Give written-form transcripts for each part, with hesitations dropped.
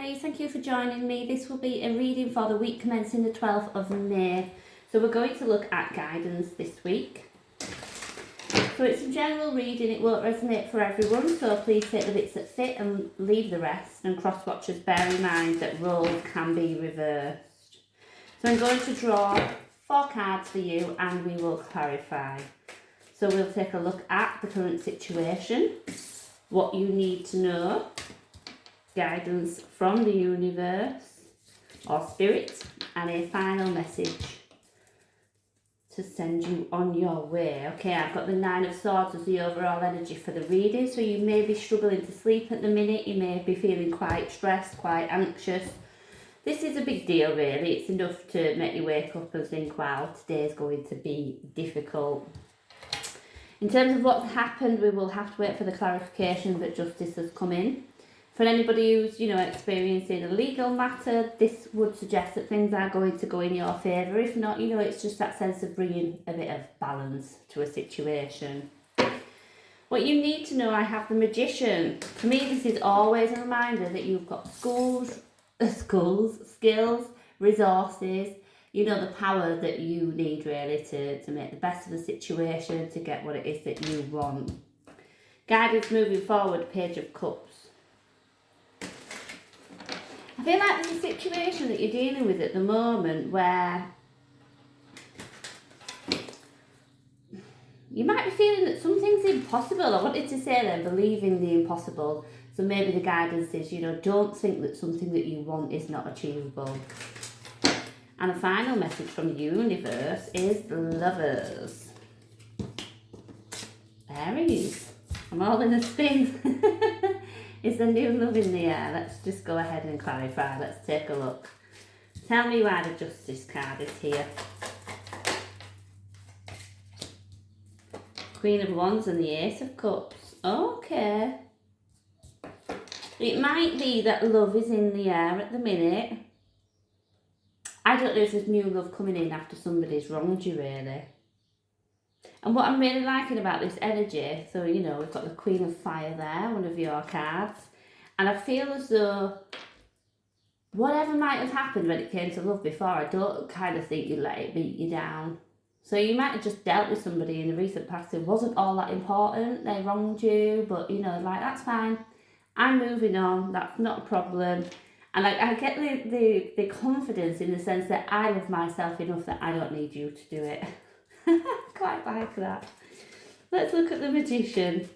Aries, thank you for joining me. This will be a reading for the week commencing the 12th of May. So we're going to look at guidance this week. So it's a general reading, it won't resonate for everyone, so please take the bits that fit and leave the rest, and cross watchers bear in mind that roles can be reversed. So I'm going to draw 4 cards for you and we will clarify. So we'll take a look at the current situation, what you need to know, guidance from the universe or spirit, and a final message to send you on your way. Okay, I've got the 9 of Swords as the overall energy for the reading, so you may be struggling to sleep at the minute, you may be feeling quite stressed, quite anxious. This is a big deal really, it's enough to make you wake up and think, wow, today's going to be difficult. In terms of what's happened, we will have to wait for the clarification that justice has come in. For anybody who's, experiencing a legal matter, this would suggest that things are going to go in your favour. If not, it's just that sense of bringing a bit of balance to a situation. What you need to know, I have the Magician. For me, this is always a reminder that you've got skills, resources, the power that you need really to make the best of the situation, to get what it is that you want. Guidance moving forward, Page of Cups. I feel like there's a situation that you're dealing with at the moment where you might be feeling that something's impossible. I wanted to say then, believing the impossible. So maybe the guidance is, don't think that something that you want is not achievable. And a final message from the universe is the Lovers. Aries. I'm all in a spin. Is there new love in the air? Let's just go ahead and clarify. Let's take a look. Tell me why the Justice card is here. Queen of Wands and the Ace of Cups. Okay. It might be that love is in the air at the minute. I don't know if there's new love coming in after somebody's wronged you, really. And what I'm really liking about this energy, so, we've got the Queen of Fire there, one of your cards. And I feel as though whatever might have happened when it came to love before, I don't kind of think you let it beat you down. So you might have just dealt with somebody in the recent past who wasn't all that important. They wronged you, but, that's fine. I'm moving on. That's not a problem. And I get the confidence in the sense that I love myself enough that I don't need you to do it. Quite like that. Let's look at the Magician.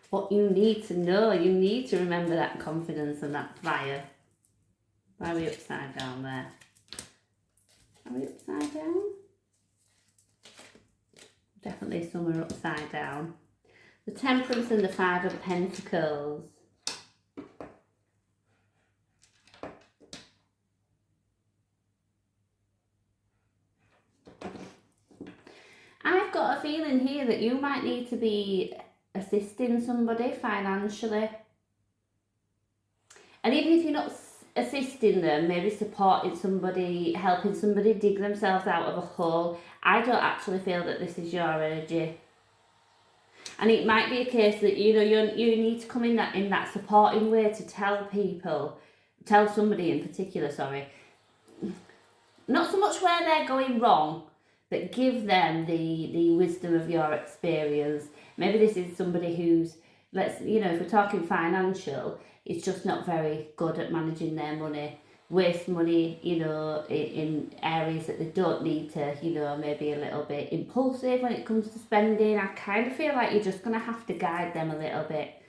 What you need to know, you need to remember that confidence and that fire. Why are we upside down there? Are we upside down? Definitely some are upside down. The Temperance and the 5 of Pentacles. I've got a feeling here that you might need to be assisting somebody financially. And even if you're not assisting them, maybe supporting somebody, helping somebody dig themselves out of a hole, I don't actually feel that this is your energy. And it might be a case that, you need to come in that supporting way to tell somebody in particular, not so much where they're going wrong, but give them the wisdom of your experience. Maybe this is somebody who's, if we're talking financial, is just not very good at managing their money, waste money, in areas that they don't need to, maybe a little bit impulsive when it comes to spending. I kind of feel like you're just going to have to guide them a little bit.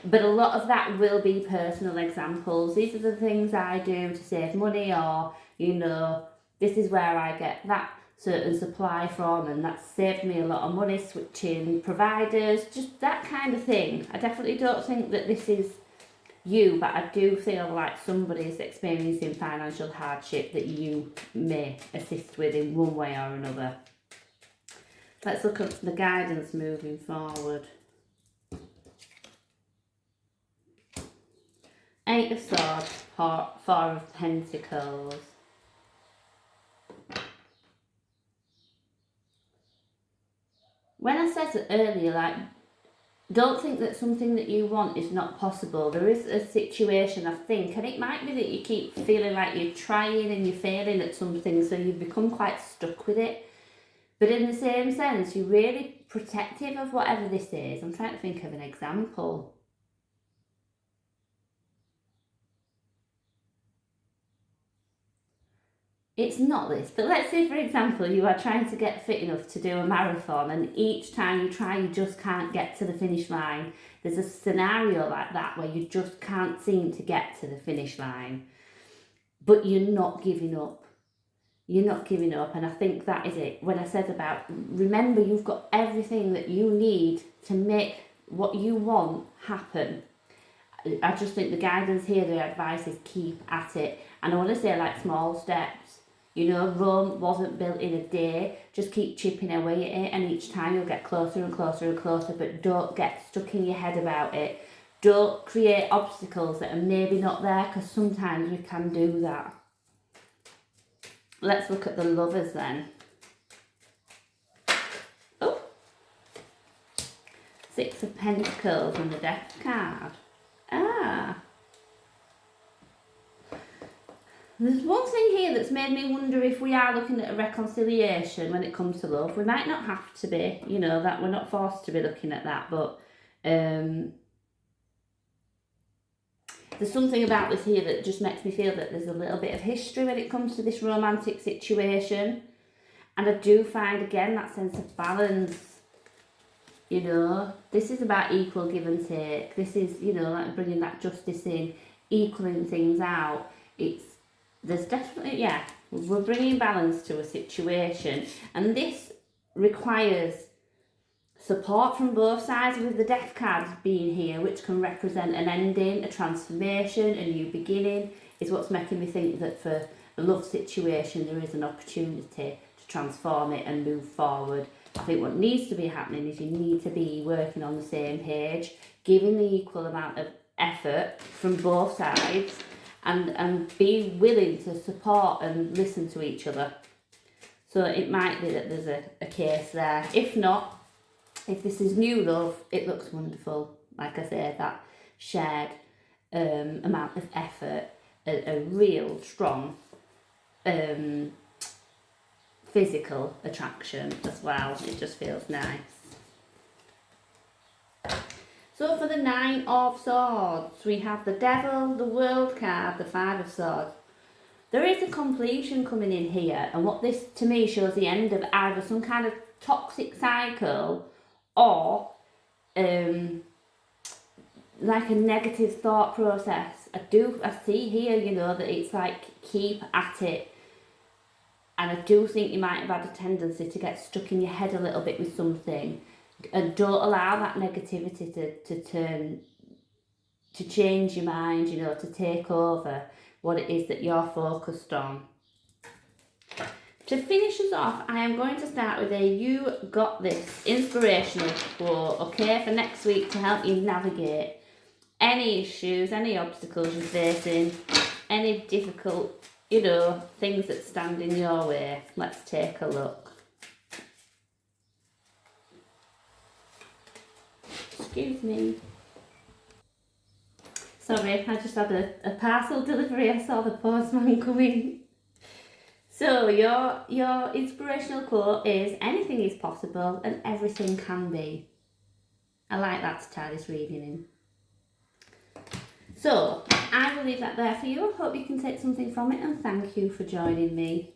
But a lot of that will be personal examples. These are the things I do to save money, or, this is where I get that certain supply from, and that's saved me a lot of money, switching providers, just that kind of thing. I definitely don't think that this is you, but I do feel like somebody's experiencing financial hardship that you may assist with in one way or another. Let's look at the guidance moving forward. 8 of Swords, 4 of Pentacles. When I said it earlier, don't think that something that you want is not possible. There is a situation, I think, and it might be that you keep feeling like you're trying and you're failing at something, so you've become quite stuck with it. But in the same sense, you're really protective of whatever this is. I'm trying to think of an example. It's not this, but let's say, for example, you are trying to get fit enough to do a marathon, and each time you try, you just can't get to the finish line. There's a scenario like that where you just can't seem to get to the finish line, but you're not giving up. You're not giving up, and I think that is it. When I said about, remember, you've got everything that you need to make what you want happen. I just think the guidance here, the advice is keep at it. And I want to say, like, small steps. You know, Rome wasn't built in a day. Just keep chipping away at it, and each time you'll get closer and closer and closer, but don't get stuck in your head about it. Don't create obstacles that are maybe not there, because sometimes we can do that. Let's look at the Lovers then. Oh, Six of Pentacles and the Death card. Ah. There's one thing here that's made me wonder if we are looking at a reconciliation when it comes to love. We might not have to be, you know, that we're not forced to be looking at that, but there's something about this here that just makes me feel that there's a little bit of history when it comes to this romantic situation. And I do find, again, that sense of balance. You know, this is about equal give and take. This is, you know, like bringing that justice in, equaling things out. There's definitely, yeah, we're bringing balance to a situation, and this requires support from both sides, with the Death card being here, which can represent an ending, a transformation, a new beginning, is what's making me think that for a love situation there is an opportunity to transform it and move forward. I think what needs to be happening is you need to be working on the same page, giving the equal amount of effort from both sides, and be willing to support and listen to each other. So it might be that there's a case there. If not, if this is new love, it looks wonderful. Like I said, that shared amount of effort, a real strong physical attraction as well. It just feels nice. So for the Nine of Swords, we have the Devil, the World card, the Five of Swords. There is a completion coming in here, and what this to me shows the end of either some kind of toxic cycle or like a negative thought process. I see here, you know, that it's like keep at it. And I do think you might have had a tendency to get stuck in your head a little bit with something. And don't allow that negativity to change your mind, you know, to take over what it is that you're focused on. To finish us off, I am going to start with a You Got This inspirational quote, okay, for next week, to help you navigate any issues, any obstacles you're facing, any difficult, you know, things that stand in your way. Let's take a look. Excuse me. Sorry, I just had a parcel delivery. I saw the postman coming. So your inspirational quote is, anything is possible and everything can be. I like that to tie this reading in. So I will leave that there for you. I hope you can take something from it, and thank you for joining me.